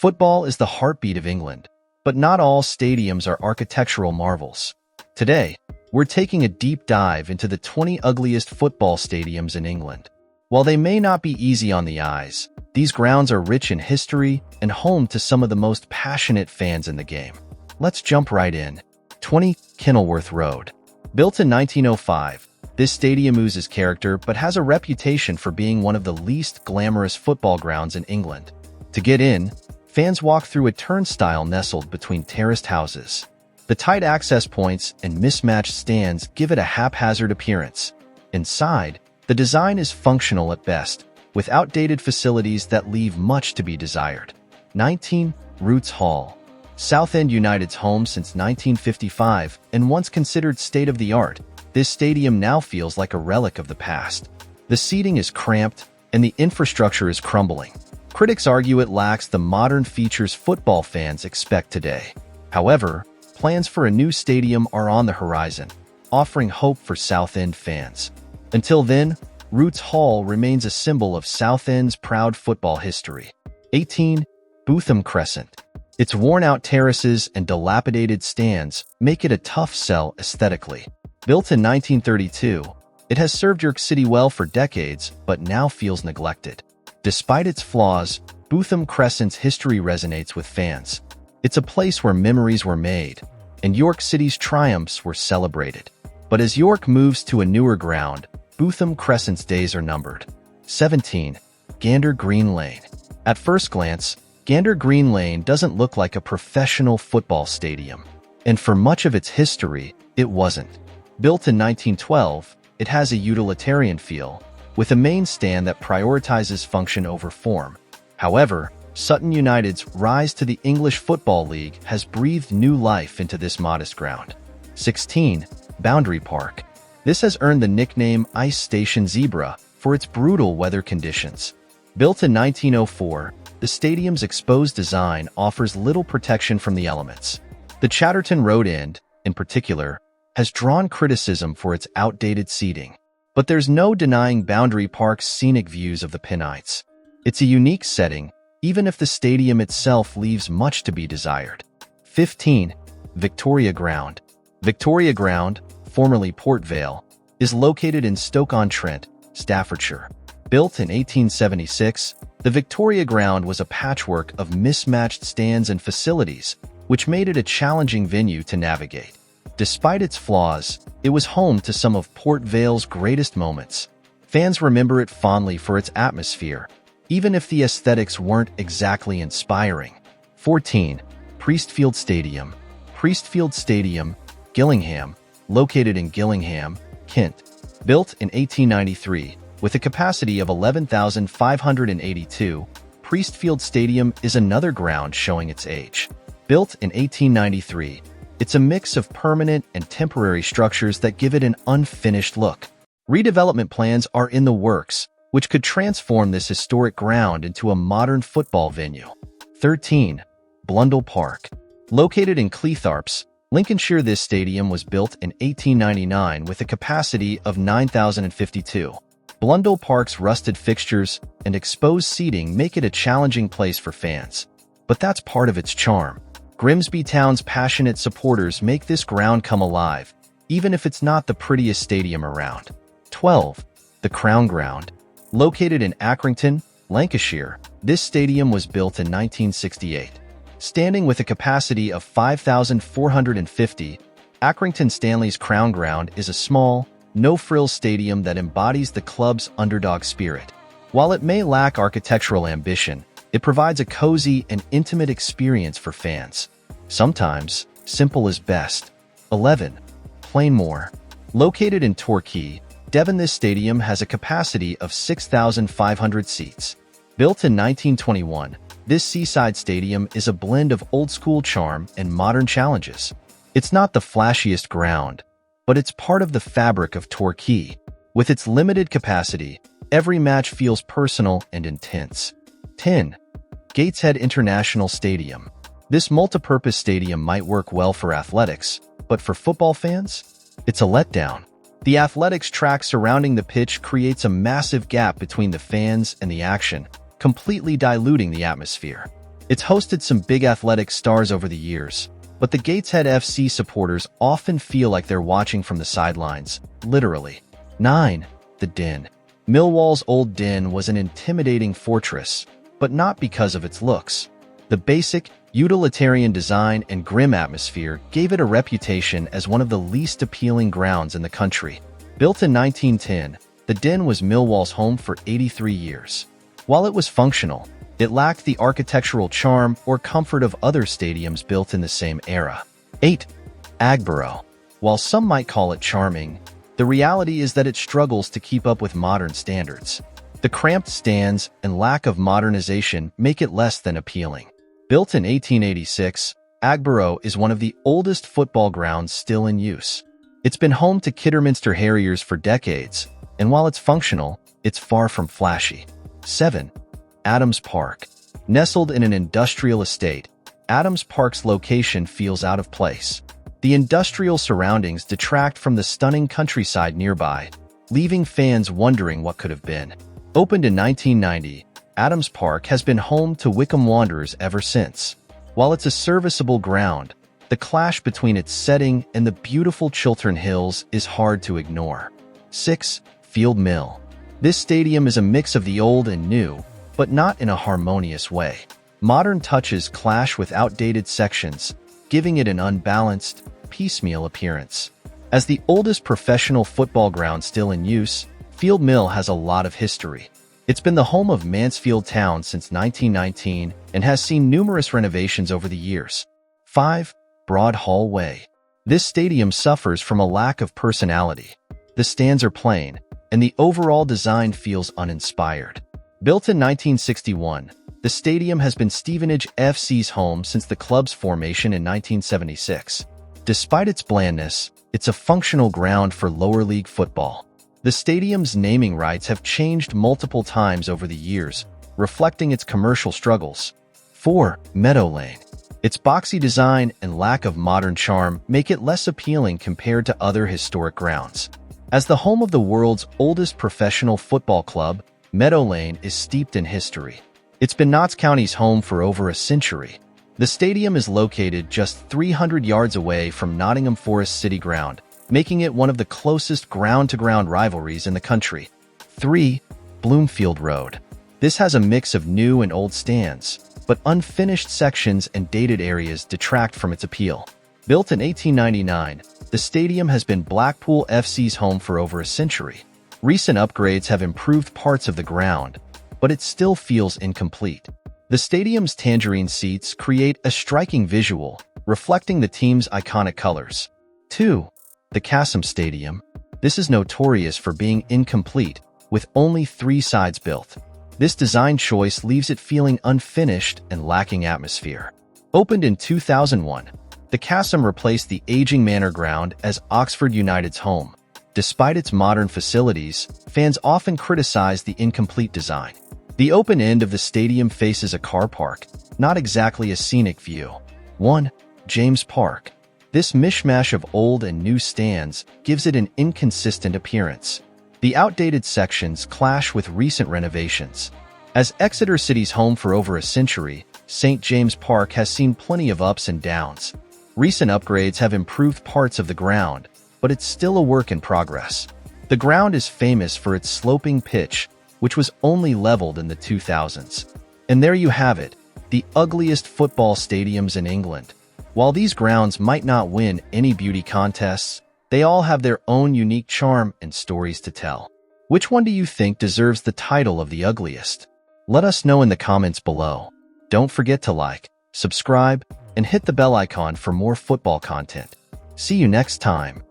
Football is the heartbeat of England, but not all stadiums are architectural marvels. Today, we're taking a deep dive into the 20 ugliest football stadiums in England. While they may not be easy on the eyes, these grounds are rich in history and home to some of the most passionate fans in the game. Let's jump right in. 20. Kenilworth Road. Built in 1905, this stadium oozes character but has a reputation for being one of the least glamorous football grounds in England. To get in, fans walk through a turnstile nestled between terraced houses. The tight access points and mismatched stands give it a haphazard appearance. Inside, the design is functional at best, with outdated facilities that leave much to be desired. 19. Roots Hall. Southend United's home since 1955 and once considered state-of-the-art, this stadium now feels like a relic of the past. The seating is cramped and the infrastructure is crumbling. Critics argue it lacks the modern features football fans expect today. However, plans for a new stadium are on the horizon, offering hope for Southend fans. Until then, Roots Hall remains a symbol of Southend's proud football history. 18. Bootham Crescent. Its worn-out terraces and dilapidated stands make it a tough sell aesthetically. Built in 1932, it has served York City well for decades, but now feels neglected. Despite its flaws, Bootham Crescent's history resonates with fans. It's a place where memories were made, and York City's triumphs were celebrated. But as York moves to a newer ground, Bootham Crescent's days are numbered. 17. Gander Green Lane. At first glance, Gander Green Lane doesn't look like a professional football stadium. And for much of its history, it wasn't. Built in 1912, it has a utilitarian feel, with a main stand that prioritizes function over form. However, Sutton United's rise to the English Football League has breathed new life into this modest ground. 16. Boundary Park. This has earned the nickname Ice Station Zebra for its brutal weather conditions. Built in 1904, the stadium's exposed design offers little protection from the elements. The Chatterton Road end, in particular, has drawn criticism for its outdated seating. But there's no denying Boundary Park's scenic views of the Pennines. It's a unique setting, even if the stadium itself leaves much to be desired. 15. Victoria Ground. Victoria Ground, formerly Port Vale, is located in Stoke-on-Trent, Staffordshire. Built in 1876, the Victoria Ground was a patchwork of mismatched stands and facilities, which made it a challenging venue to navigate. Despite its flaws, it was home to some of Port Vale's greatest moments. Fans remember it fondly for its atmosphere, even if the aesthetics weren't exactly inspiring. 14. Priestfield Stadium. Priestfield Stadium, Gillingham, located in Gillingham, Kent. Built in 1893, with a capacity of 11,582, Priestfield Stadium is another ground showing its age. Built in 1893, it's a mix of permanent and temporary structures that give it an unfinished look. Redevelopment plans are in the works, which could transform this historic ground into a modern football venue. 13. Blundell Park. Located in Cleethorpes, Lincolnshire, this stadium was built in 1899 with a capacity of 9,052. Blundell Park's rusted fixtures and exposed seating make it a challenging place for fans. But that's part of its charm. Grimsby Town's passionate supporters make this ground come alive, even if it's not the prettiest stadium around. 12. The Crown Ground. Located in Accrington, Lancashire, this stadium was built in 1968. Standing with a capacity of 5,450, Accrington Stanley's Crown Ground is a small, no-frills stadium that embodies the club's underdog spirit. While it may lack architectural ambition, it provides a cozy and intimate experience for fans. Sometimes, simple is best. 11. Plainmoor. Located in Torquay, Devon, this stadium has a capacity of 6,500 seats. Built in 1921, this seaside stadium is a blend of old-school charm and modern challenges. It's not the flashiest ground, but it's part of the fabric of Torquay. With its limited capacity, every match feels personal and intense. 10. Gateshead International Stadium. This multipurpose stadium might work well for athletics, but for football fans, it's a letdown. The athletics track surrounding the pitch creates a massive gap between the fans and the action, completely diluting the atmosphere. It's hosted some big athletic stars over the years, but the Gateshead FC supporters often feel like they're watching from the sidelines, literally. 9. The Den. Millwall's Old Den was an intimidating fortress, but not because of its looks. The basic, utilitarian design and grim atmosphere gave it a reputation as one of the least appealing grounds in the country. Built in 1910, the Den was Millwall's home for 83 years. While it was functional, it lacked the architectural charm or comfort of other stadiums built in the same era. 8. Agborough. While some might call it charming, the reality is that it struggles to keep up with modern standards. The cramped stands and lack of modernization make it less than appealing. Built in 1886, Agborough is one of the oldest football grounds still in use. It's been home to Kidderminster Harriers for decades, and while it's functional, it's far from flashy. 7. Adams Park. Nestled in an industrial estate, Adams Park's location feels out of place. The industrial surroundings detract from the stunning countryside nearby, leaving fans wondering what could have been. Opened in 1990, Adams Park has been home to Wycombe Wanderers ever since. While it's a serviceable ground, the clash between its setting and the beautiful Chiltern Hills is hard to ignore. 6. Field Mill. This stadium is a mix of the old and new, but not in a harmonious way. Modern touches clash with outdated sections, giving it an unbalanced, piecemeal appearance. As the oldest professional football ground still in use, Field Mill has a lot of history. It's been the home of Mansfield Town since 1919 and has seen numerous renovations over the years. 5. Broad Hall Way. This stadium suffers from a lack of personality. The stands are plain, and the overall design feels uninspired. Built in 1961, the stadium has been Stevenage FC's home since the club's formation in 1976. Despite its blandness, it's a functional ground for lower league football. The stadium's naming rights have changed multiple times over the years, reflecting its commercial struggles. 4. Meadow Lane. Its boxy design and lack of modern charm make it less appealing compared to other historic grounds. As the home of the world's oldest professional football club, Meadow Lane is steeped in history. It's been Notts County's home for over a century. The stadium is located just 300 yards away from Nottingham Forest City Ground, making it one of the closest ground-to-ground rivalries in the country. 3. Bloomfield Road. This has a mix of new and old stands, but unfinished sections and dated areas detract from its appeal. Built in 1899, the stadium has been Blackpool FC's home for over a century. Recent upgrades have improved parts of the ground, but it still feels incomplete. The stadium's tangerine seats create a striking visual, reflecting the team's iconic colors. 2. The Cassim Stadium. This is notorious for being incomplete, with only 3 sides built. This design choice leaves it feeling unfinished and lacking atmosphere. Opened in 2001, the Cassim replaced the aging Manor Ground as Oxford United's home. Despite its modern facilities, fans often criticize the incomplete design. The open end of the stadium faces a car park, not exactly a scenic view. 1. James Park. This mishmash of old and new stands gives it an inconsistent appearance. The outdated sections clash with recent renovations. As Exeter City's home for over a century, St. James Park has seen plenty of ups and downs. Recent upgrades have improved parts of the ground, but it's still a work in progress. The ground is famous for its sloping pitch, which was only leveled in the 2000s. And there you have it, the ugliest football stadiums in England. While these grounds might not win any beauty contests, they all have their own unique charm and stories to tell. Which one do you think deserves the title of the ugliest? Let us know in the comments below. Don't forget to like, subscribe, and hit the bell icon for more football content. See you next time.